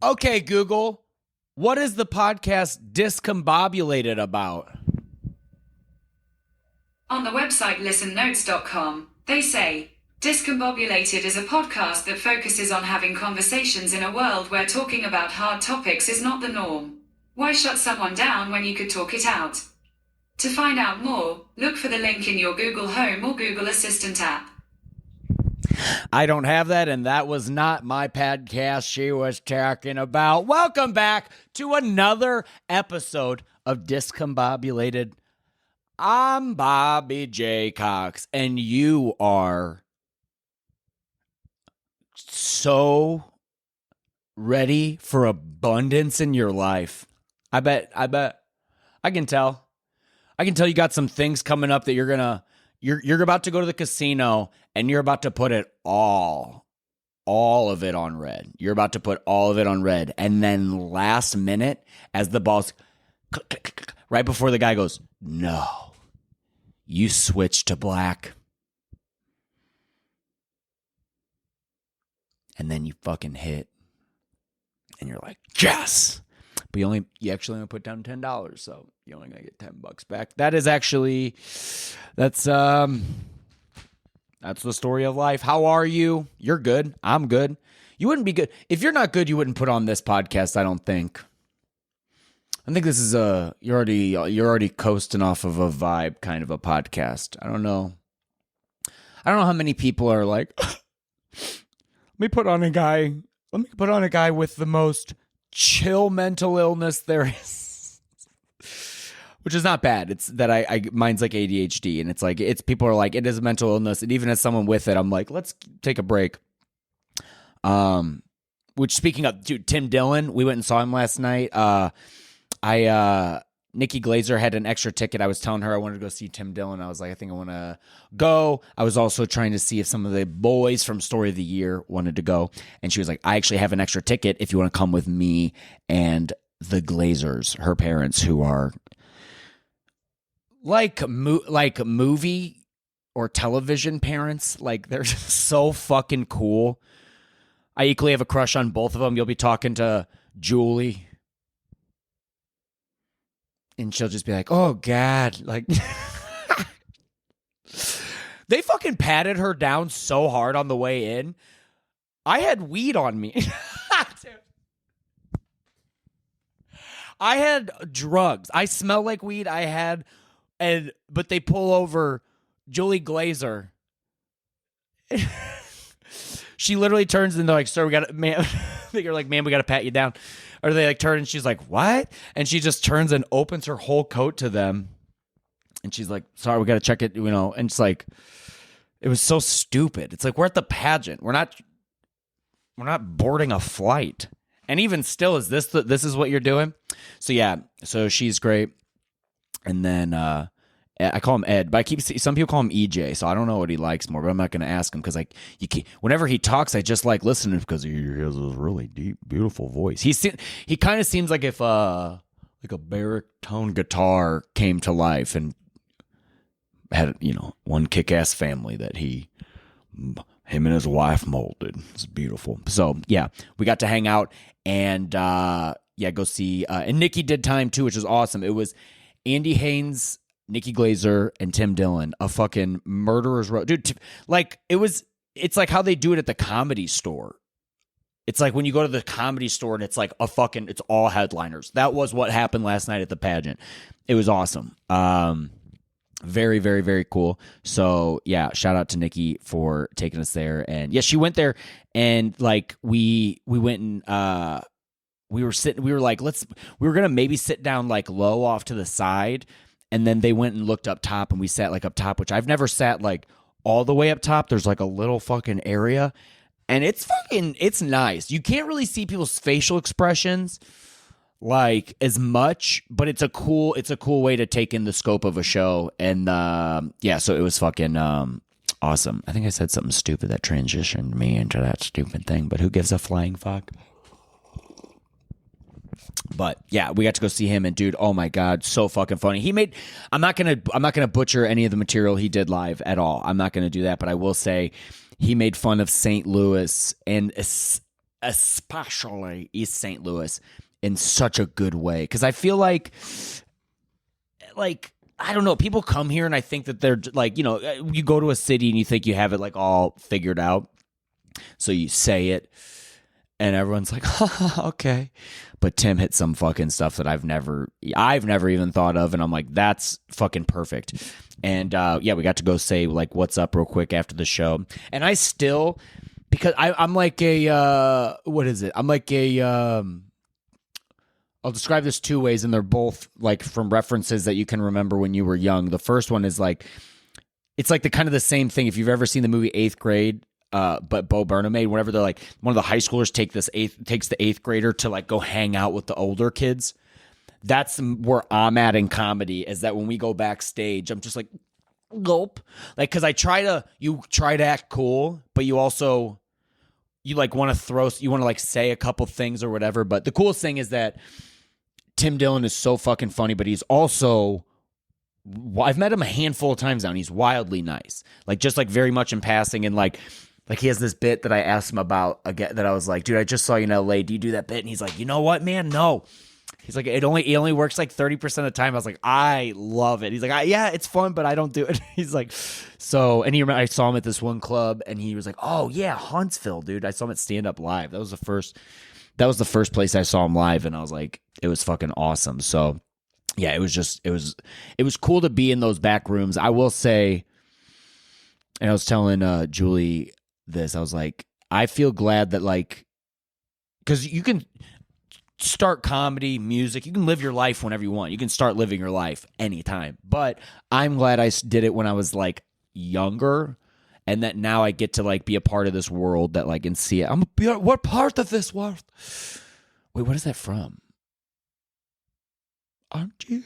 Okay, Google, what is the podcast Discombobulated about? On the website listennotes.com, they say, Discombobulated is a podcast that focuses on having conversations in a world where talking about hard topics is not the norm. Why shut someone down when you could talk it out? To find out more, look for the link in your Google Home or Google Assistant app. I don't have that, and that was not my podcast she was talking about. Welcome back to another episode of Discombobulated. I'm Bobby J Cox, and you are so ready for abundance in your life. I bet. I can tell. You got some things coming up that you're about to go to the casino and you're about to put it all of it on red. You're about to put all of it on red. And then last minute, as the ball's click, click, click, right before the guy goes, no, you switch to black. And then you fucking hit. And you're like, yes. But you actually only put down $10, so you only gonna get $10 back. That is actually, that's the story of life. How are you? You're good. I'm good. You wouldn't be good if you're not good. You wouldn't put on this podcast. I don't think. I think this is you're already coasting off of a vibe kind of a podcast. I don't know how many people are like, let me put on a guy with the most chill mental illness there is, which is not bad. It's that mine's like ADHD, and it's people are like, it is a mental illness, and even as someone with it, I'm like, let's take a break. Which, speaking of, dude, Tim Dillon, we went and saw him last night. Nikki Glaser had an extra ticket. I was telling her I wanted to go see Tim Dillon. I was like, I think I want to go. I was also trying to see if some of the boys from Story of the Year wanted to go. And she was like, I actually have an extra ticket if you want to come with me and the Glazers, her parents, who are like movie or television parents. Like, they're just so fucking cool. I equally have a crush on both of them. You'll be talking to Julie, and she'll just be like, oh, God. Like, they fucking patted her down so hard on the way in. I had weed on me. I had drugs. I smell like weed. But they pull over Julie Glaser. She literally turns and they're like, sir, we got to, man. You're like, man, we got to pat you down. Or they like turn and she's like, what? And she just turns and opens her whole coat to them. And she's like, sorry, we got to check it, And it's like, it was so stupid. It's like, we're at the pageant. We're not boarding a flight. And even still, this is what you're doing? So yeah, so she's great. And then I call him Ed, but some people call him EJ, so I don't know what he likes more, but I'm not going to ask him because whenever he talks, I just like listening because he has a really deep, beautiful voice. He kind of seems like if like a baritone guitar came to life and had one kick-ass family that him and his wife molded. It's beautiful. So yeah, we got to hang out and go see and Nikki did time too, which was awesome. It was Andy Haynes, Nikki Glaser, and Tim Dillon, a fucking murderer's row. Dude, it's like how they do it at the Comedy Store. It's like when you go to the Comedy Store and it's like it's all headliners. That was what happened last night at the pageant. It was awesome. Very, very, very cool. So yeah, shout out to Nikki for taking us there. And yeah, she went there and like we went and we were like, we were going to maybe sit down like low off to the side. And then they went and looked up top and we sat like up top, which I've never sat like all the way up top. There's like a little fucking area and it's nice. You can't really see people's facial expressions like as much, but it's a cool way to take in the scope of a show. And so it was fucking awesome. I think I said something stupid that transitioned me into that stupid thing, but who gives a flying fuck? But yeah, we got to go see him and dude, oh my God, so fucking funny. I'm not gonna butcher any of the material he did live at all. I'm not gonna do that, but I will say he made fun of St. Louis and especially East St. Louis, in such a good way. Because I feel like I don't know, people come here and I think that they're like, you know, you go to a city and you think you have it like all figured out. So you say it and everyone's like, okay. But Tim hit some fucking stuff that I've never even thought of. And I'm like, that's fucking perfect. And yeah, we got to go say like, what's up real quick after the show. And I still, because I'm like a, what is it? I'm like a, I'll describe this two ways, and they're both like from references that you can remember when you were young. The first one is like, it's like the kind of the same thing. If you've ever seen the movie Eighth Grade, but Bo Burnham made, whenever they're like, one of the high schoolers takes the eighth grader to like go hang out with the older kids. That's where I'm at in comedy, is that when we go backstage, I'm just like, gulp. Like, cause you try to act cool, but you also, you like want to like say a couple things or whatever. But the coolest thing is that Tim Dillon is so fucking funny, but he's also, I've met him a handful of times now, and he's wildly nice. Like, just like very much in passing. And like he has this bit that I asked him about again, that I was like, dude, I just saw you in LA. Do you do that bit? And he's like, you know what, man? No. He's like, it only works like 30% of the time. I was like, I love it. He's like, yeah, it's fun, but I don't do it. He's like, so, and I saw him at this one club, and he was like, oh yeah, Huntsville, dude. I saw him at Stand Up Live. That was the first place I saw him live, and I was like, it was fucking awesome. So yeah, it was cool to be in those back rooms. I will say, and I was telling Julie this, I was like, I feel glad that like, because you can start comedy, music, you can live your life whenever you want. You can start living your life anytime. But I'm glad I did it when I was like younger, and that now I get to like be a part of this world that like, and see it. What part of this world? Wait, what is that from? Aren't you?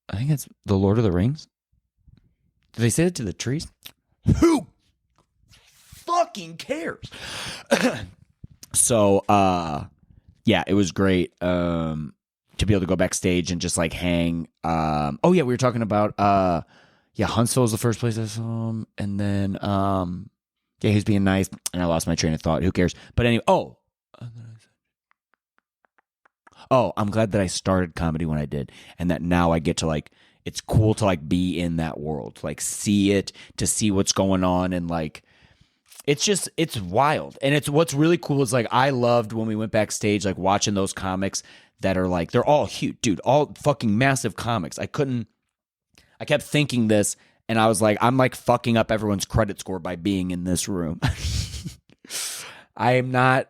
I think it's The Lord of the Rings. Did they say it to the trees? Who fucking cares? So, yeah, it was great to be able to go backstage and just like hang. Oh yeah, we were talking about yeah, Huntsville was the first place I saw him, and then yeah, he was being nice, and I lost my train of thought. Who cares? But anyway, I'm glad that I started comedy when I did, and that now I get to like, it's cool to like be in that world, to like see it, to see what's going on, and like, it's wild. And it's, what's really cool is like, I loved when we went backstage, like watching those comics that are like, they're all huge, dude, all fucking massive comics. I kept thinking this, and I was like, I'm like fucking up everyone's credit score by being in this room. I am not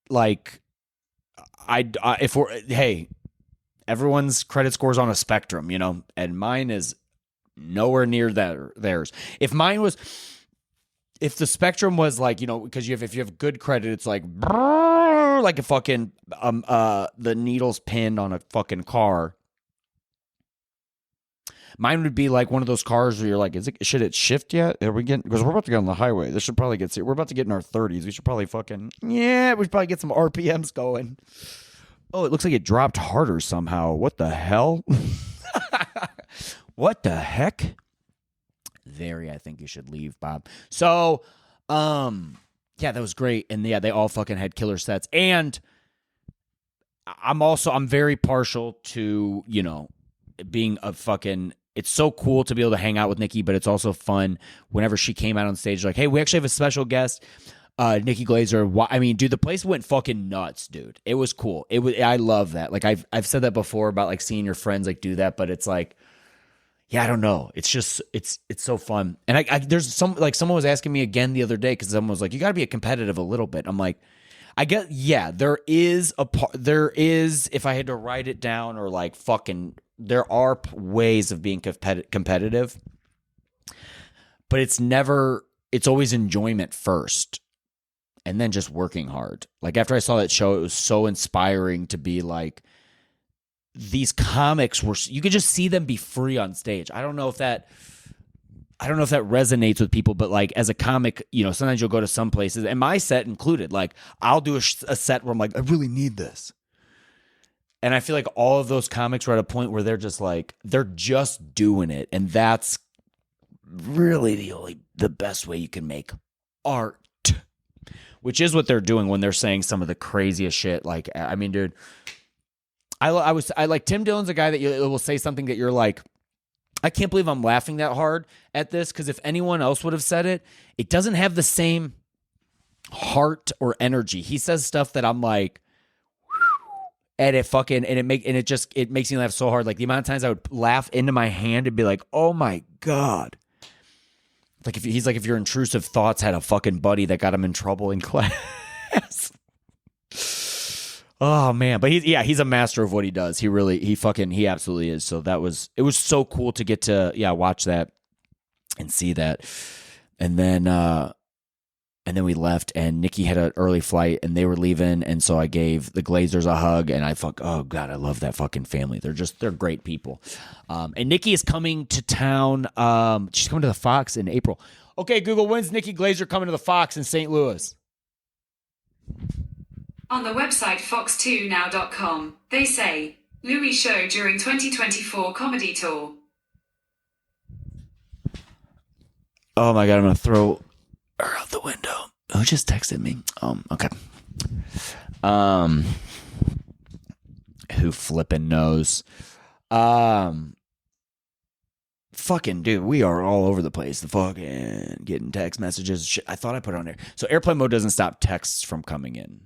like, hey, everyone's credit score is on a spectrum, you know, and mine is nowhere near theirs. If the spectrum was like, you know, because if you have good credit, it's like a fucking the needle's pinned on a fucking car. Mine would be like one of those cars where you're like, should it shift yet? Are we getting, because we're about to get on the highway. This should probably we're about to get in our 30s. We should probably we should probably get some RPMs going. Oh, it looks like it dropped harder somehow. What the hell? What the heck? I think you should leave, Bob. So, yeah, that was great. And yeah, they all fucking had killer sets. And I'm very partial to, you know, being a fucking, it's so cool to be able to hang out with Nikki, but it's also fun whenever she came out on stage, like, hey, we actually have a special guest, Nikki Glaser. I mean, dude, the place went fucking nuts, dude. It was cool. I love that. Like, I've said that before about like seeing your friends like do that, but it's like, yeah, I don't know. It's just, it's so fun. And there's someone was asking me again the other day, because someone was like, you got to be competitive a little bit. I'm like, I get, yeah, there is, if I had to write it down, or like fucking, there are ways of being competitive, but it's always enjoyment first, and then just working hard. Like, after I saw that show, it was so inspiring to be like, these comics you could just see them be free on stage. I don't know if that resonates with people, but like, as a comic, you know, sometimes you'll go to some places, and my set included, like, I'll do a set where I'm like, I really need this. And I feel like all of those comics are at a point where they're just like, they're just doing it. And that's really the only the best way you can make art. Which is what they're doing when they're saying some of the craziest shit. Like, I mean, dude, I like Tim Dillon's a guy that will say something that you're like, I can't believe I'm laughing that hard at this, because if anyone else would have said it, it doesn't have the same heart or energy. He says stuff that I'm like, and it makes me laugh so hard. Like the amount of times I would laugh into my hand and be like, oh my God. Like if your intrusive thoughts had a fucking buddy that got him in trouble in class. Oh man, but he's a master of what he does. He absolutely is. So it was so cool to get to watch that and see that. And then we left, and Nikki had an early flight and they were leaving, and so I gave the Glazers a hug, and oh God, I love that fucking family. They're great people. And Nikki is coming to town. She's coming to the Fox in April. Okay, Google, when's Nikki Glaser coming to the Fox in St. Louis? On the website fox2now.com, they say, Louis show during 2024 comedy tour. Oh my God, I'm going to throw her out the window. Who just texted me? Okay. Who flipping knows? Fucking dude, we are all over the place. The fucking getting text messages. Shit, I thought I put it on there. So airplane mode doesn't stop texts from coming in.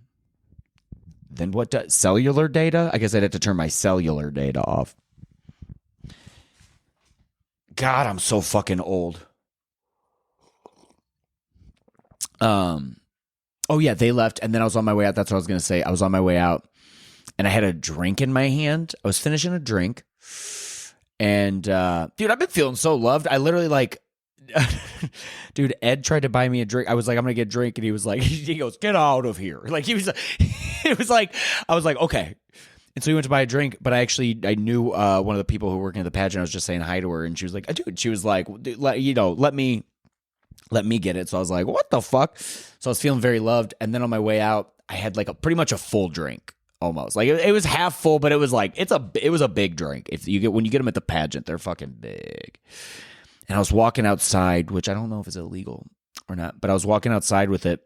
Then what does cellular data? I guess I'd have to turn my cellular data off. God, I'm so fucking old. Oh yeah, they left, and then I was on my way out. That's what I was gonna say. I was on my way out, and I had a drink in my hand. I was finishing a drink, and dude, I've been feeling so loved. I literally dude, Ed tried to buy me a drink. I was like, I'm gonna get a drink, and he was like, he goes, get out of here. Like he was, it was like, I was like, okay. And so he went to buy a drink, but I knew one of the people who were working at the pageant. I was just saying hi to her, and she was like, dude, she was like, let me get it. So I was like, what the fuck? So I was feeling very loved. And then on my way out, I had like pretty much a full drink almost. Like it was half full, but it was like, it was a big drink. When you get them at the pageant, they're fucking big. And I was walking outside, which I don't know if it's illegal or not, but I was walking outside with it.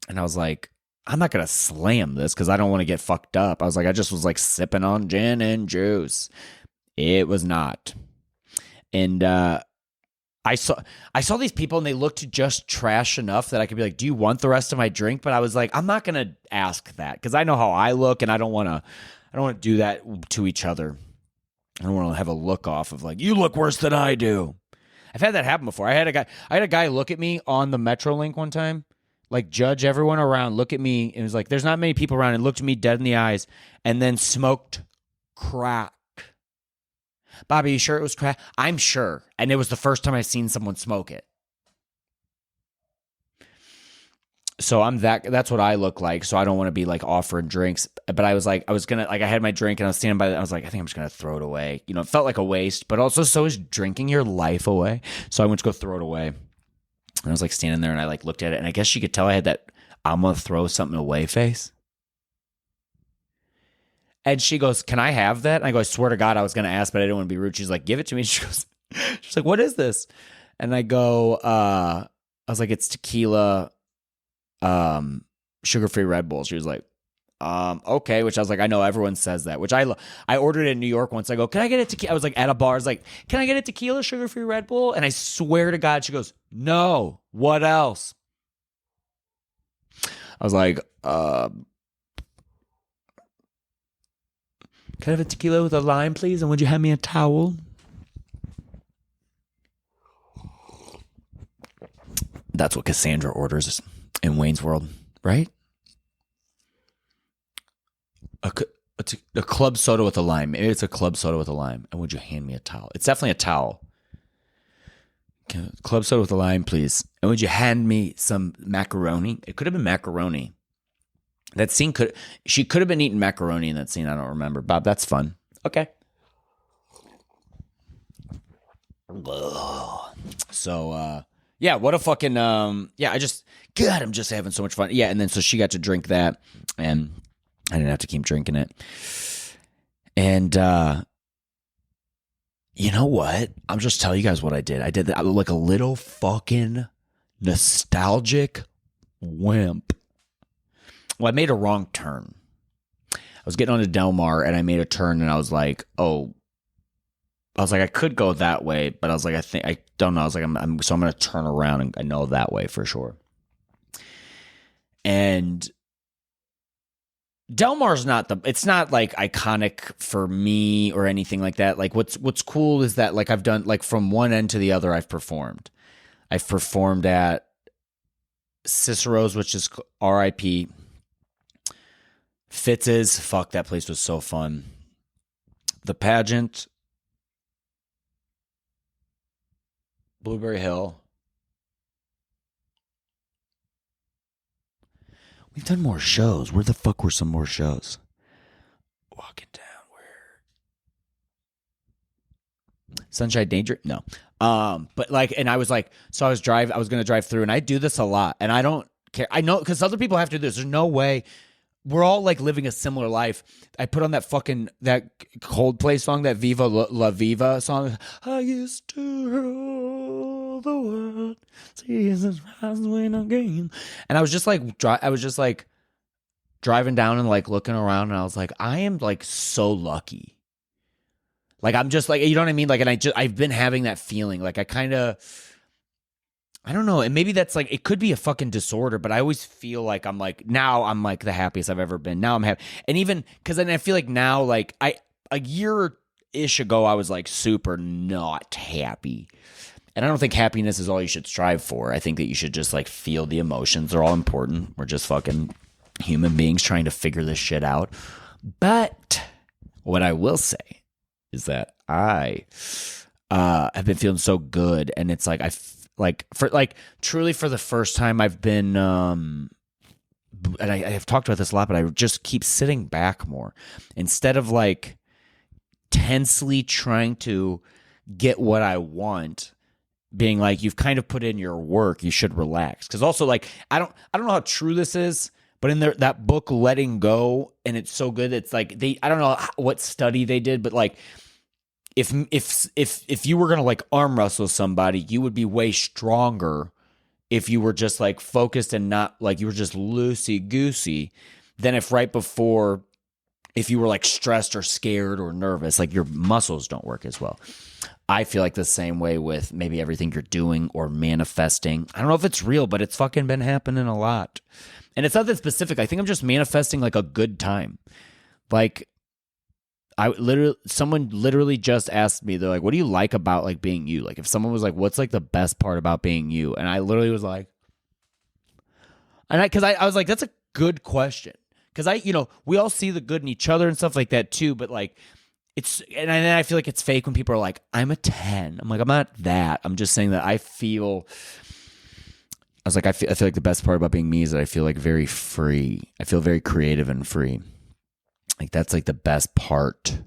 And I was like, I'm not going to slam this because I don't want to get fucked up. I was like sipping on gin and juice. It was not. And, I saw these people, and they looked just trash enough that I could be like, do you want the rest of my drink? But I was like, I'm not going to ask that because I know how I look, and I don't want to do that to each other. I don't want to have a look off of like, you look worse than I do. I've had that happen before. I had a guy look at me on the Metrolink one time, like judge everyone around, look at me, and was like, there's not many people around, and looked me dead in the eyes, and then smoked crack. Bobby, you sure it was crack? I'm sure. And it was the first time I've seen someone smoke it. So that's what I look like. So I don't want to be like offering drinks. But I was like, I had my drink and I was standing by it. I was like, I think I'm just going to throw it away. It felt like a waste, but also so is drinking your life away. So I went to go throw it away. And I was like standing there, and I like looked at it, and I guess she could tell I had that I'm going to throw something away face. And she goes, can I have that? And I go, I swear to God, I was going to ask, but I didn't want to be rude. She's like, give it to me. She's like, what is this? And I go, I was like, it's tequila, sugar-free Red Bull. She was like, okay. Which I was like, I know everyone says that, which I ordered it in New York once. I go, can I get a tequila? I was like at a bar. I was like, can I get a tequila, sugar-free Red Bull? And I swear to God, she goes, no, what else? I was like, can I have a tequila with a lime, please? And would you hand me a towel? That's what Cassandra orders in Wayne's World, right? A club soda with a lime. Maybe it's a club soda with a lime. And would you hand me a towel? It's definitely a towel. Club soda with a lime, please. And would you hand me some macaroni? It could have been macaroni. That scene she could have been eating macaroni in that scene. I don't remember. Bob, that's fun. Okay. So, yeah, what a fucking, I'm just having so much fun. Yeah. And then, so she got to drink that, and I didn't have to keep drinking it. And, You know what? I'm just telling you guys what I did. I did that like a little fucking nostalgic wimp. Well, I made a wrong turn. I was getting onto Del Mar and I made a turn and I was like, I could go that way, but I was like, I don't know. I was like, so I'm going to turn around and I know that way for sure. And Del Mar's it's not like iconic for me or anything like that. Like what's cool is that like I've done like from one end to the other, I've performed. I've performed at Cicero's, which is RIP. Fitz's, fuck, that place was so fun. The Pageant, Blueberry Hill. We've done more shows. Where the fuck were some more shows? Walking down where? Sunshine Danger? No. But like, and I was like, so I was going to drive through, and I do this a lot, and I don't care. I know, because other people have to do this. There's no way. We're all like living a similar life. I put on that Coldplay song, that Viva La Viva song. I used to rule the world, seasons pass when again. And I was just like, driving down and like looking around, and I was like, I am like so lucky. Like I'm just like, you know what I mean? Like, and I've been having that feeling. Like I don't know, and maybe that's like, it could be a fucking disorder, but I always feel like now I'm like the happiest I've ever been. Now I'm happy. And even, because then I feel like now, like a year-ish ago, I was like super not happy. And I don't think happiness is all you should strive for. I think that you should just like feel the emotions. They're all important. We're just fucking human beings trying to figure this shit out. But what I will say is that I have been feeling so good, and it's like truly for the first time I've been and I have talked about this a lot, but I just keep sitting back more instead of like tensely trying to get what I want, being like, you've kind of put in your work, you should relax. Because also, like, I don't know how true this is, but in that book Letting Go, and it's so good, it's like I don't know what study they did, but like if you were gonna like arm wrestle somebody, you would be way stronger if you were just like focused and not like you were just loosey goosey than if you were like stressed or scared or nervous. Like your muscles don't work as well. I feel like the same way with maybe everything you're doing or manifesting. I don't know if it's real, but it's fucking been happening a lot. And it's nothing specific. I think I'm just manifesting like a good time. Like someone literally just asked me, they're like, what do you like about like being you? Like if someone was like, what's like the best part about being you? And I literally was like, because I was like, that's a good question. Because we all see the good in each other and stuff like that too. But like and then I feel like it's fake when people are like, I'm a 10. I'm like, I'm not that. I'm just saying that I feel like the best part about being me is that I feel like very free. I feel very creative and free. Like that's like the best part.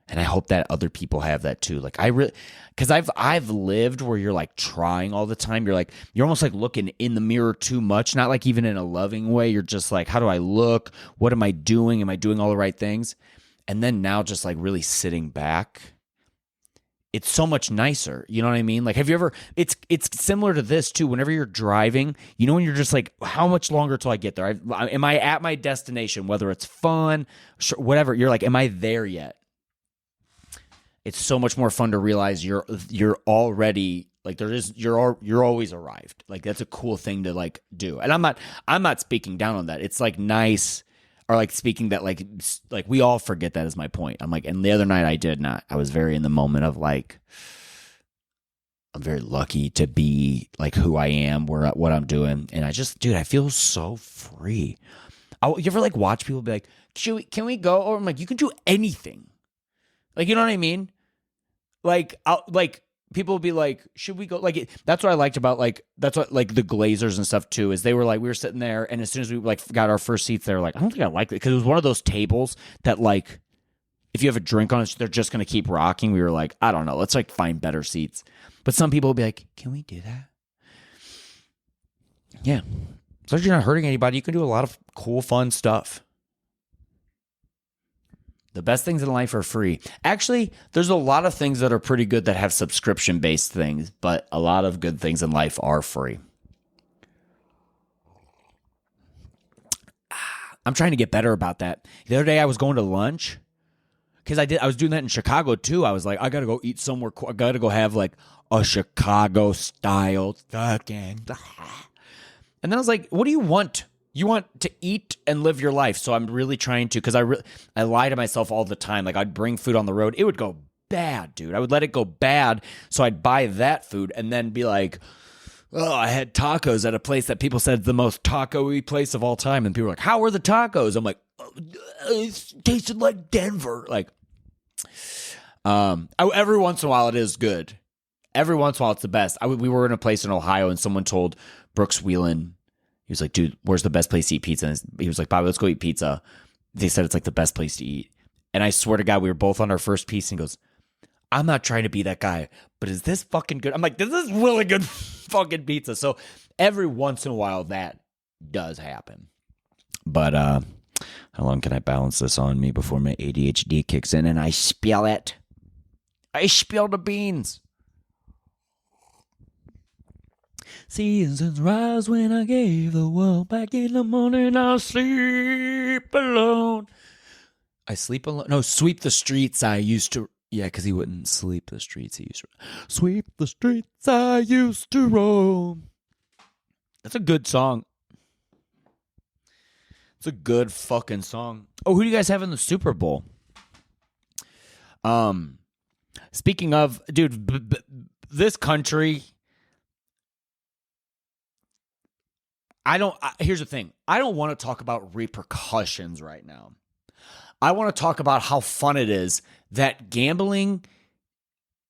And I hope that other people have that too. Like because I've lived where you're like trying all the time. You're almost like looking in the mirror too much. Not like even in a loving way. You're just like, how do I look? What am I doing? Am I doing all the right things? And then now just like really sitting back, it's so much nicer. You know what I mean? Like, have you ever, it's similar to this too. Whenever you're driving, when you're just like, how much longer till I get there? Am I at my destination? Whether it's fun, whatever, you're like, am I there yet? It's so much more fun to realize you're already like, you're always arrived. Like that's a cool thing to like do. And I'm not speaking down on that. It's like nice. Or like speaking that like we all forget that is my point. I'm like, and the other night I did not. I was very in the moment of like, I'm very lucky to be like who I am, what I'm doing, and I feel so free. You ever like watch people be like, can we go? Or I'm like, you can do anything. Like, you know what I mean? Like, people will be like, should we go? Like, that's what I liked about that's what like the Glazers and stuff too, is they were like, we were sitting there, and as soon as we like got our first seats, they were like, I don't think I like it, because it was one of those tables that like, if you have a drink on it, they're just gonna keep rocking. We were like, I don't know, let's like find better seats. But some people will be like, can we do that? Yeah, as long as you're not hurting anybody, you can do a lot of cool, fun stuff. The best things in life are free. Actually, there's a lot of things that are pretty good that have subscription-based things, but a lot of good things in life are free. I'm trying to get better about that. The other day I was going to lunch because I was doing that in Chicago too. I was like, I got to go eat somewhere. I got to go have like a Chicago style fucking. And then I was like, what do you want? You want to eat and live your life. So I'm really trying to, because I lie to myself all the time. Like I'd bring food on the road. It would go bad, dude. I would let it go bad. So I'd buy that food and then be like, oh, I had tacos at a place that people said is the most taco-y place of all time. And people were like, how were the tacos? I'm like, oh, it tasted like Denver. Like, every once in a while it is good. Every once in a while it's the best. We were in a place in Ohio and someone told Brooks Wheelan, he was like, dude, where's the best place to eat pizza? And he was like, Bobby, let's go eat pizza. They said it's like the best place to eat. And I swear to God, we were both on our first piece and he goes, I'm not trying to be that guy, but is this fucking good? I'm like, this is really good fucking pizza. So every once in a while that does happen. But how long can I balance this on me before my ADHD kicks in and I spill it? I spill the beans. Seasons rise when I gave the world back in the morning. I'll sleep alone. I sleep alone. No, sweep the streets I used to. Yeah, because he wouldn't sleep the streets he used to. Sweep the streets I used to roam. That's a good song. It's a good fucking song. Oh, who do you guys have in the Super Bowl? Speaking of, dude, this country. Here's the thing. I don't want to talk about repercussions right now. I want to talk about how fun it is that gambling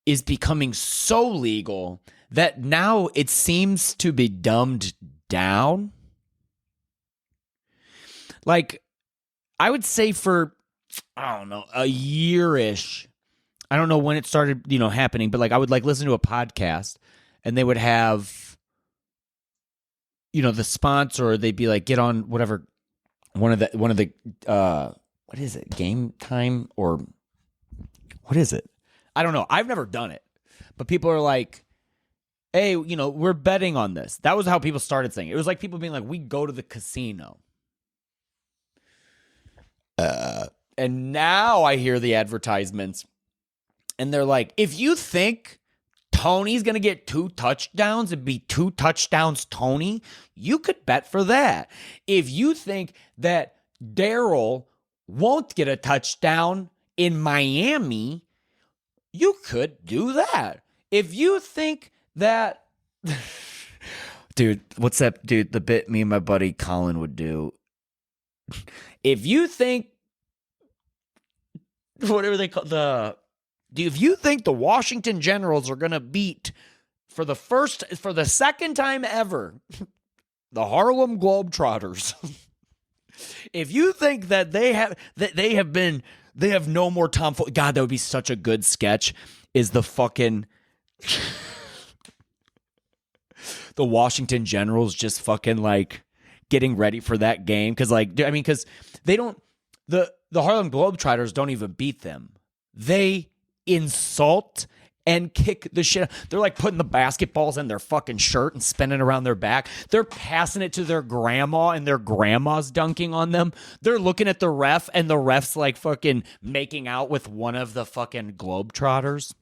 is becoming so legal that now it seems to be dumbed down. Like, I would say for, I don't know, a year-ish. I don't know when it started, happening, but like I would like listen to a podcast and they would have, the sponsor, or they'd be like, get on whatever, one of the what is it? Game Time or what is it? I don't know. I've never done it. But people are like, hey, we're betting on this. That was how people started saying it. It was like people being like, we go to the casino. And now I hear the advertisements and they're like, if you think Tony's going to get 2 touchdowns and be 2 touchdowns Tony, you could bet for that. If you think that Daryl won't get a touchdown in Miami, you could do that. If you think that... Dude, what's that, dude? The bit me and my buddy Colin would do. If you think... Whatever they call if you think the Washington Generals are going to beat for the second time ever, the Harlem Globetrotters... If you think that they have no more tomfoolery, God, that would be such a good sketch. Is the fucking the Washington Generals just fucking like getting ready for that game? Because they don't, the Harlem Globetrotters don't even beat them. They insult and kick the shit. They're like putting the basketballs in their fucking shirt and spinning around their back. They're passing it to their grandma and their grandma's dunking on them. They're looking at the ref and the ref's like fucking making out with one of the fucking Globetrotters.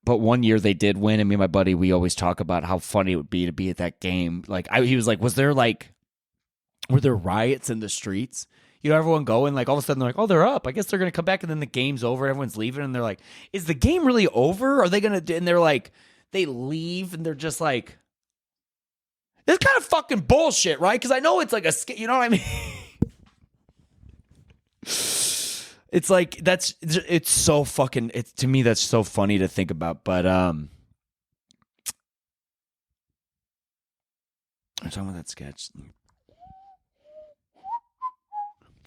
But one year they did win, and me and my buddy, we always talk about how funny it would be to be at that game. Like he was like, were there riots in the streets? Everyone going, like, all of a sudden they're like, oh, they're up. I guess they're going to come back, and then the game's over. Everyone's leaving, and they're like, is the game really over? Are they going to, and they're like, they leave, and they're just like, this kind of fucking bullshit, right? Because I know it's like you know what I mean? It's like, it's so fucking, to me, that's so funny to think about, but, I'm talking about that sketch.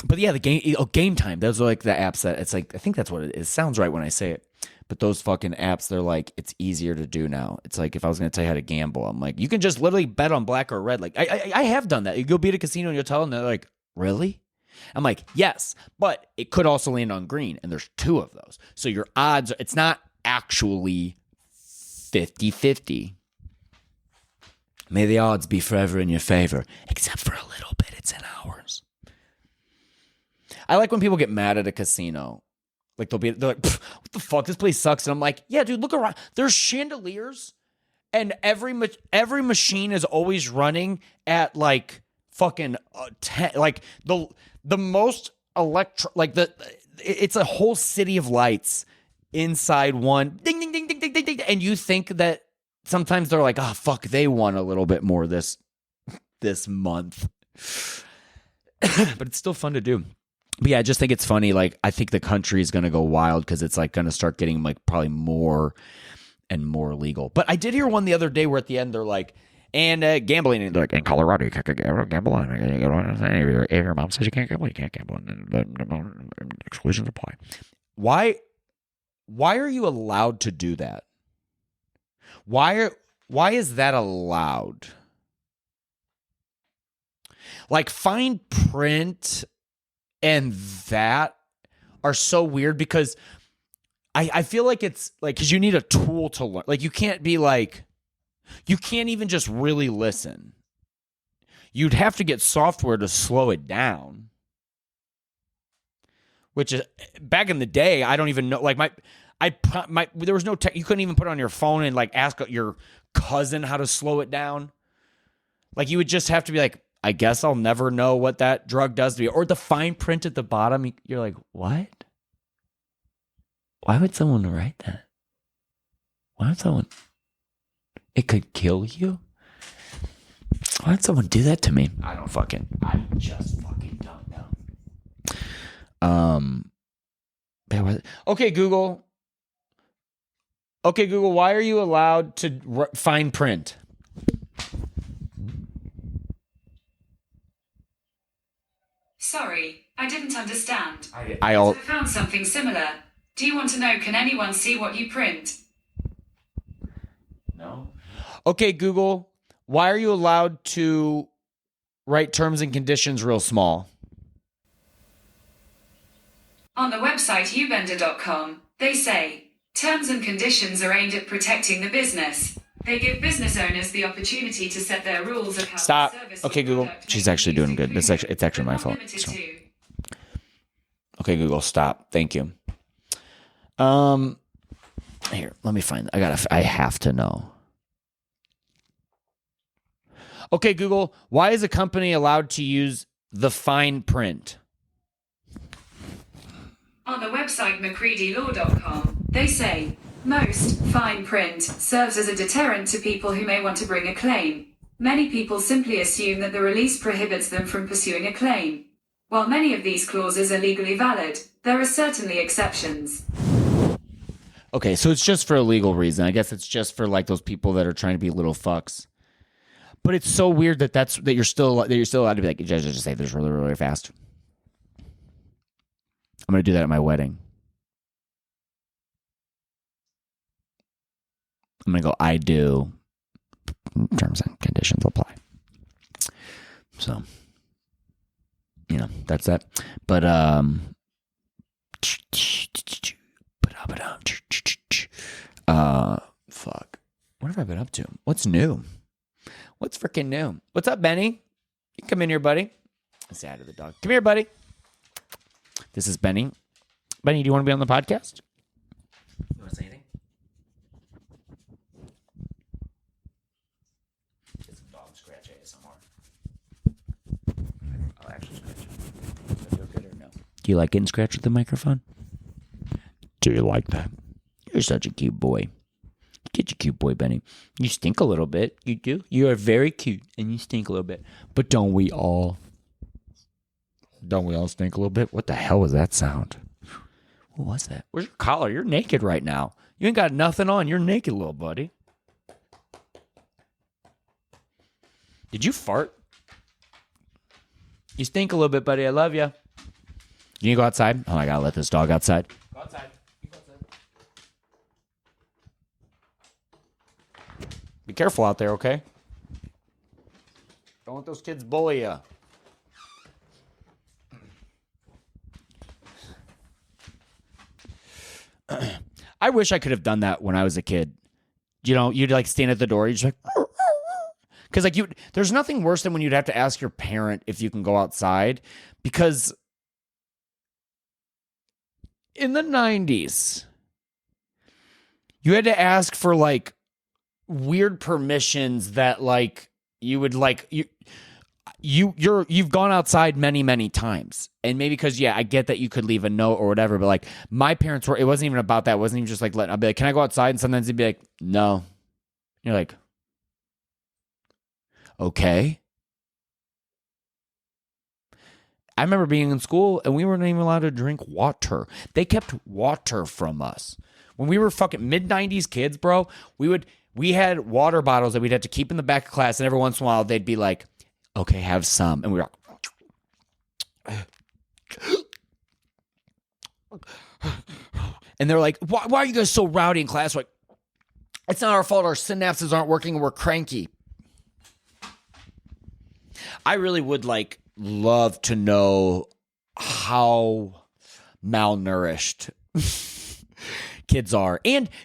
But yeah, the Game Time. Those are like the apps that it's like, I think that's what it is. It sounds right when I say it. But those fucking apps, they're like, it's easier to do now. It's like, if I was going to tell you how to gamble, I'm like, you can just literally bet on black or red. Like, I have done that. You go be at a casino and you'll tell them, they're like, really? I'm like, yes, but it could also land on green, and there's 2 of those. So your odds, it's not actually 50-50. May the odds be forever in your favor, except for a little bit. It's in ours. I like when people get mad at a casino. Like they're like, what the fuck? This place sucks. And I'm like, yeah, dude, look around. There's chandeliers, and every machine is always running at like fucking 10, like the most it's a whole city of lights inside one. Ding ding ding ding ding ding ding. And you think that sometimes they're like, oh fuck, they won a little bit more this month. But it's still fun to do. But yeah, I just think it's funny. Like, I think the country is going to go wild because it's like going to start getting like probably more and more legal. But I did hear one the other day where at the end they're like, and gambling. And they're like, in Colorado, you can't gamble. If your mom says you can't gamble, you can't gamble. And exclusions apply. Why are you allowed to do that? Why is that allowed? Like, fine print and that are so weird because I feel like it's like, because you need a tool to learn. Like, you can't be like, you can't even just really listen. You'd have to get software to slow it down. Which is, back in the day, I don't even know. Like, there was no tech. You couldn't even put it on your phone and like ask your cousin how to slow it down. Like, you would just have to be like, I guess I'll never know what that drug does to me. Or the fine print at the bottom, you're like, what? Why would someone write that? Why would someone? It could kill you? Why would someone do that to me? I just fucking don't know. Okay, Google. Why are you allowed to fine print? Sorry, I didn't understand. I found something similar. Do you want to know, can anyone see what you print? No. Okay, Google, why are you allowed to write terms and conditions real small? On the website ubender.com, they say, terms and conditions are aimed at protecting the business. They give business owners the opportunity to set their rules of how Stop. the service Okay, Google. She's actually doing good. It's actually my fault. So. Okay, Google, stop. Thank you. Here, let me find. I have to know. Okay, Google, why is a company allowed to use the fine print? On the website macreadylaw.com, they say, most fine print serves as a deterrent to people who may want to bring a claim. Many people simply assume that the release prohibits them from pursuing a claim. While many of these clauses are legally valid, there are certainly exceptions. Okay, so it's just for a legal reason. I guess it's just for like those people that are trying to be little fucks. But it's so weird that you're still allowed to be like, just say this really, really fast. I'm going to do that at my wedding. I'm going to go, I do. Terms and conditions apply. So, that's that. But, fuck. What have I been up to? What's new? What's freaking new? What's up, Benny? You come in here, buddy. Say hi to the dog. Come here, buddy. This is Benny. Benny, do you want to be on the podcast? You want to say anything? Get some dog scratch ASMR. I'll actually scratch it. Does that feel good or no? Do you like getting scratched with the microphone? Do you like that? You're such a cute boy. Get your cute boy, Benny. You stink a little bit. You do. You are very cute, and you stink a little bit. But don't we all? Don't we all stink a little bit? What the hell was that sound? What was that? Where's your collar? You're naked right now. You ain't got nothing on. You're naked, little buddy. Did you fart? You stink a little bit, buddy. I love you. Can you go outside? Oh, I gotta let this dog outside. Go outside. You go outside. Be careful out there, okay? Don't let those kids bully you. I wish I could have done that when I was a kid. You know, you'd like stand at the door, you're just like, because like there's nothing worse than when you'd have to ask your parent if you can go outside, because in the 90s, you had to ask for like weird permissions that like you would like you've gone outside many times, and maybe because I get that you could leave a note or whatever, but like my parents were, it wasn't even about that. It wasn't even just like I'd be like, can I go outside? And sometimes they'd be like, no. And you're like, okay. I remember being in school and we weren't even allowed to drink water. They kept water from us when we were fucking mid-90s kids, bro. We had water bottles that we'd have to keep in the back of class, and every once in a while they'd be like, okay, have some. And we were like, and they're like, why are you guys so rowdy in class? We're like, it's not our fault. Our synapses aren't working and we're cranky. I really would like love to know how malnourished kids are.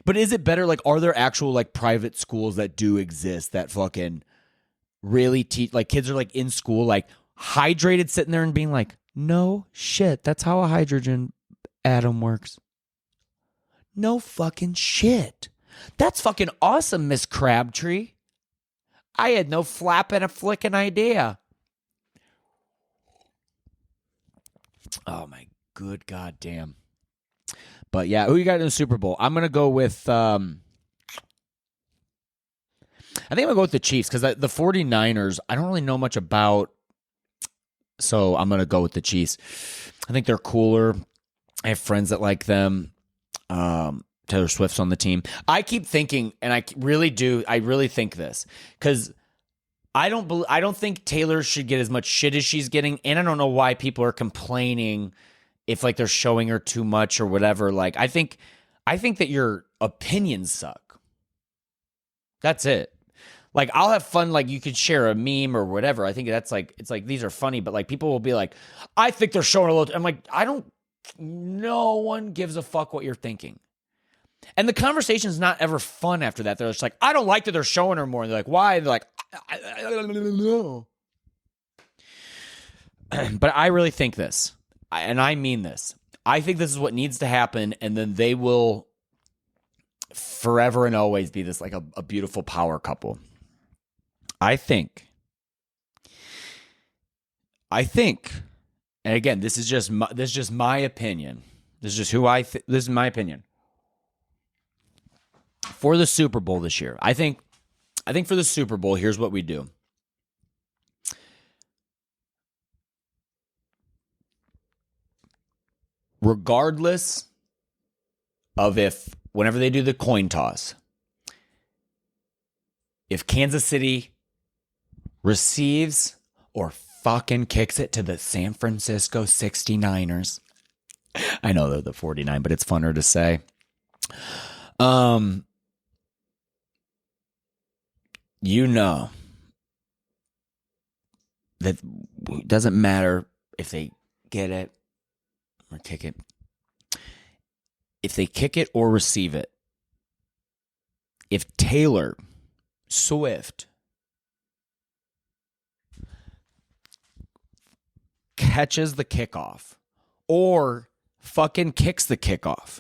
But is it better? Like, are there actual like private schools that do exist that fucking really teach, like kids are like in school, like hydrated, sitting there and being like, no shit, that's how a hydrogen atom works. No fucking shit. That's fucking awesome, Miss Crabtree. I had no flapping a flicking idea. Oh my good goddamn. But yeah, who you got in the Super Bowl? I'm gonna go with I think I'm going to go with the Chiefs, because the 49ers, I don't really know much about, so I'm going to go with the Chiefs. I think they're cooler. I have friends that like them. Taylor Swift's on the team. I keep thinking, and I really think this, because I don't think Taylor should get as much shit as she's getting, and I don't know why people are complaining if like they're showing her too much or whatever. Like I think that your opinions suck. That's it. Like, I'll have fun, like, you could share a meme or whatever. I think that's, like, it's like, these are funny, but, like, people will be like, I think they're showing a little. I'm like, no one gives a fuck what you're thinking. And the conversation's not ever fun after that. They're just like, I don't like that they're showing her more. And they're like, why? They're like, I don't know. But I really think this, and I mean this. I think this is what needs to happen, and then they will forever and always be this, like, a beautiful power couple. I think, and again, this is just my opinion. This is just who this is my opinion. For the Super Bowl this year, I think for the Super Bowl, here's what we do. Regardless of whenever they do the coin toss, if Kansas City receives or fucking kicks it to the San Francisco 69ers. I know they're the 49, but it's funner to say. You know that it doesn't matter if they get it or kick it. If they kick it or receive it, if Taylor Swift catches the kickoff or fucking kicks the kickoff,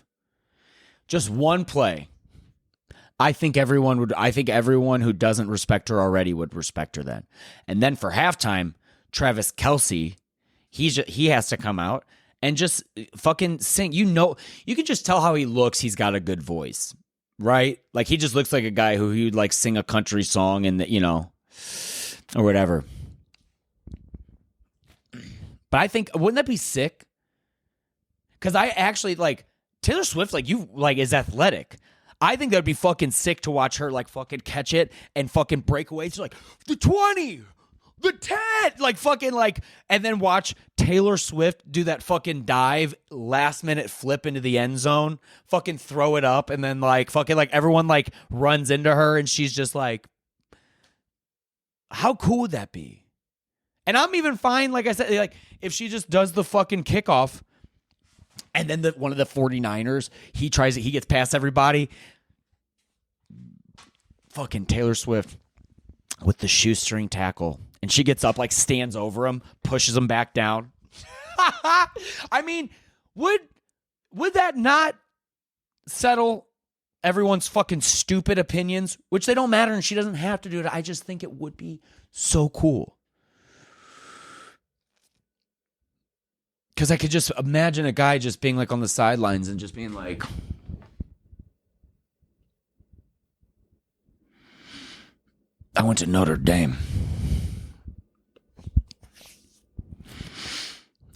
just one play, I think everyone who doesn't respect her already would respect her then. And then for halftime, Travis Kelce, he has to come out and just fucking sing. You know, you can just tell how he looks. He's got a good voice, right? Like, he just looks like a guy who you'd like sing a country song and or whatever. But I think, wouldn't that be sick? Because I actually like Taylor Swift, is athletic. I think that'd be fucking sick to watch her like fucking catch it and fucking break away. She's like, the 20, the 10, like fucking like, and then watch Taylor Swift do that fucking dive, last minute flip into the end zone, fucking throw it up, and then like fucking like everyone like runs into her and she's just like, how cool would that be? And I'm even fine, like I said, like if she just does the fucking kickoff And then one of the 49ers, he gets past everybody. Fucking Taylor Swift with the shoestring tackle. And she gets up, like stands over him, pushes him back down. I mean, would that not settle everyone's fucking stupid opinions, which they don't matter and she doesn't have to do it? I just think it would be so cool. Because I could just imagine a guy just being like on the sidelines and just being like, I went to Notre Dame.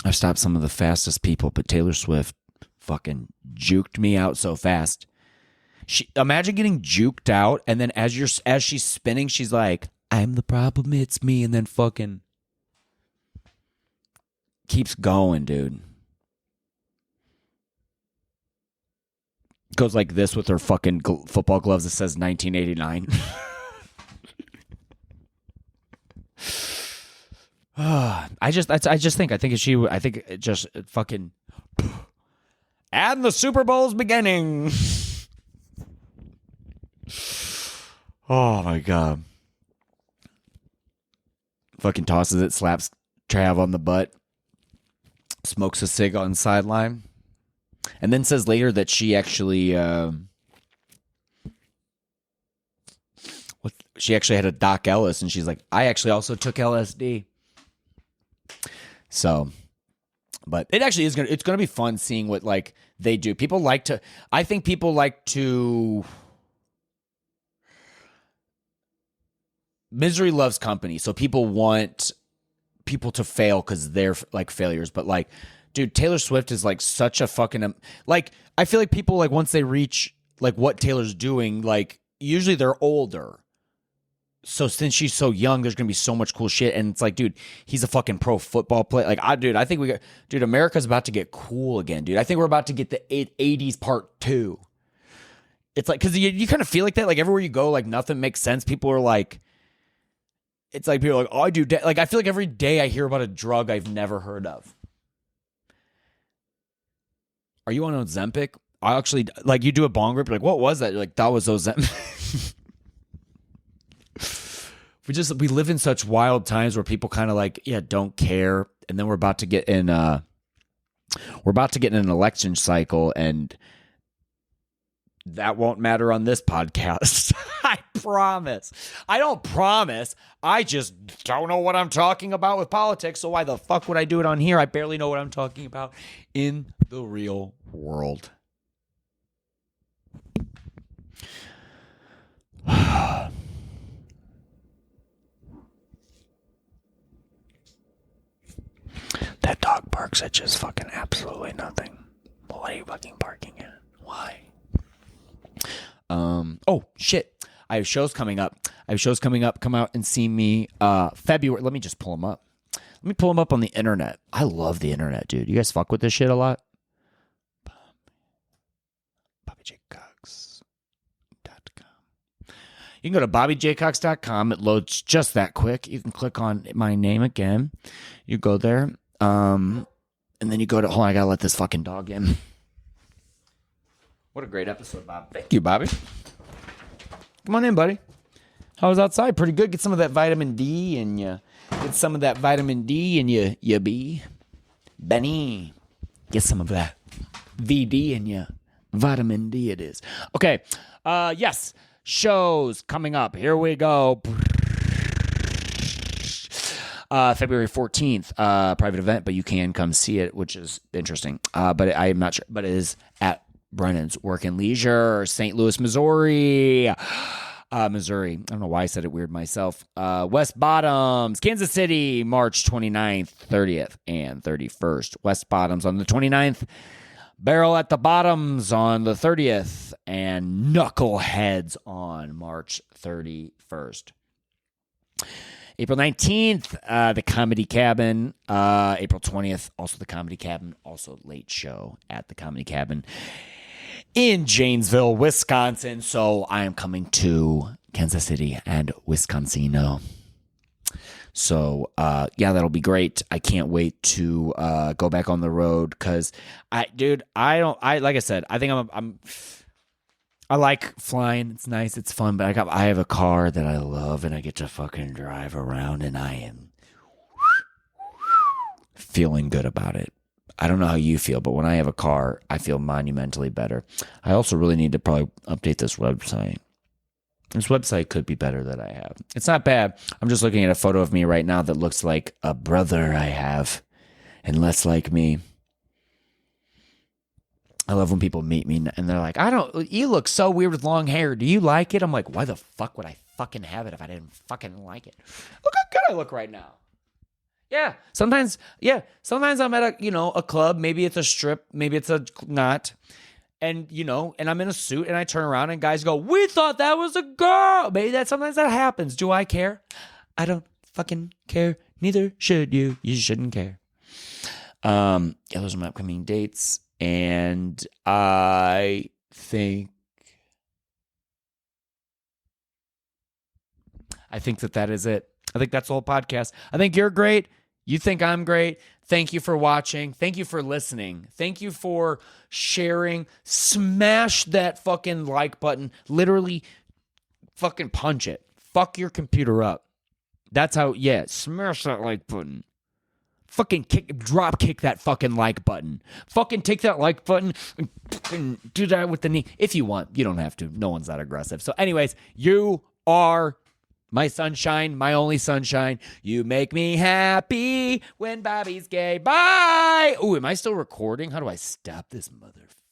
I've stopped some of the fastest people, but Taylor Swift fucking juked me out so fast. Imagine getting juked out, and then as she's spinning, she's like, I'm the problem, it's me, and then fucking keeps going, dude. Goes like this with her fucking football gloves that says 1989. I think it just fucking. And the Super Bowl's beginning. Oh my god. Fucking tosses it, slaps Trav on the butt, smokes a cig on the sideline, and then says later that she actually she actually had a Doc Ellis, and she's like, I actually also took LSD. So, but it actually is it's gonna be fun seeing what like they do. I think people like to. Misery loves company, so people want people to fail because they're like failures. But like, dude, Taylor Swift is like such a fucking like. I feel like people like once they reach like what Taylor's doing, like usually they're older. So since she's so young, there's gonna be so much cool shit, and it's like, dude, he's a fucking pro football player. Like, I think America's about to get cool again, dude. I think we're about to get the 80s part 2. It's like because you kind of feel like that, like everywhere you go, like nothing makes sense. People are like. It's like people are like, oh, I do. Like, I feel like every day I hear about a drug I've never heard of. Are you on Ozempic? I actually, like, you do a bong rip, like, what was that? You're like, that was Ozempic. We live in such wild times where people kind of like, yeah, don't care. And then we're about to get in an election cycle, and that won't matter on this podcast. I promise. I don't promise. I just don't know what I'm talking about with politics, so why the fuck would I do it on here? I barely know what I'm talking about in the real world. That dog barks at just fucking absolutely nothing. What are you fucking barking at? Why? Oh shit. I have shows coming up. Come out and see me February. Let me just pull them up. Let me pull them up on the internet. I love the internet, dude. You guys fuck with this shit a lot? BobbyJCox.com. You can go to BobbyJCox.com. It loads just that quick. You can click on my name again. You go there. And then you go to, hold on, I gotta let this fucking dog in. What a great episode, Bob. Thank you, Bobby. Come on in, buddy. How was outside? Pretty good. Get some of that vitamin D and you. Get some of that vitamin D and you be. Benny. Get some of that VD in you. Vitamin D it is. Okay. Yes. Shows coming up. Here we go. February 14th, private event, but you can come see it, which is interesting. But I am not sure. But it is at Brennan's Work and Leisure, St. Louis, Missouri. Missouri. I don't know why I said it weird myself. West Bottoms, Kansas City, March 29th, 30th, and 31st. West Bottoms on the 29th. Barrel at the Bottoms on the 30th. And Knuckleheads on March 31st. April 19th, the Comedy Cabin. April 20th, also the Comedy Cabin. Also late show at the Comedy Cabin in Janesville, Wisconsin. So I am coming to Kansas City and Wisconsin. So, yeah, that'll be great. I can't wait to go back on the road because like I said, I think I like flying. It's nice. It's fun. But I have a car that I love and I get to fucking drive around and I am feeling good about it. I don't know how you feel, but when I have a car, I feel monumentally better. I also really need to probably update this website. This website could be better that I have. It's not bad. I'm just looking at a photo of me right now that looks like a brother I have and less like me. I love when people meet me and they're like, you look so weird with long hair. Do you like it? I'm like, why the fuck would I fucking have it if I didn't fucking like it? Look how good I look right now. Yeah. Sometimes I'm at a club. Maybe it's a strip. Maybe it's a not. And, and I'm in a suit and I turn around and guys go, we thought that was a girl. Maybe sometimes that happens. Do I care? I don't fucking care. Neither should you. You shouldn't care. Yeah, those are my upcoming dates. And I think that is it. I think that's the whole podcast. I think you're great. You think I'm great. Thank you for watching. Thank you for listening. Thank you for sharing. Smash that fucking like button. Literally fucking punch it. Fuck your computer up. That's how, smash that like button. Fucking drop kick that fucking like button. Fucking take that like button and fucking do that with the knee. If you want. You don't have to. No one's that aggressive. So anyways, you are my sunshine, my only sunshine. You make me happy when Bobby's gay. Bye! Ooh, am I still recording? How do I stop this motherfucker?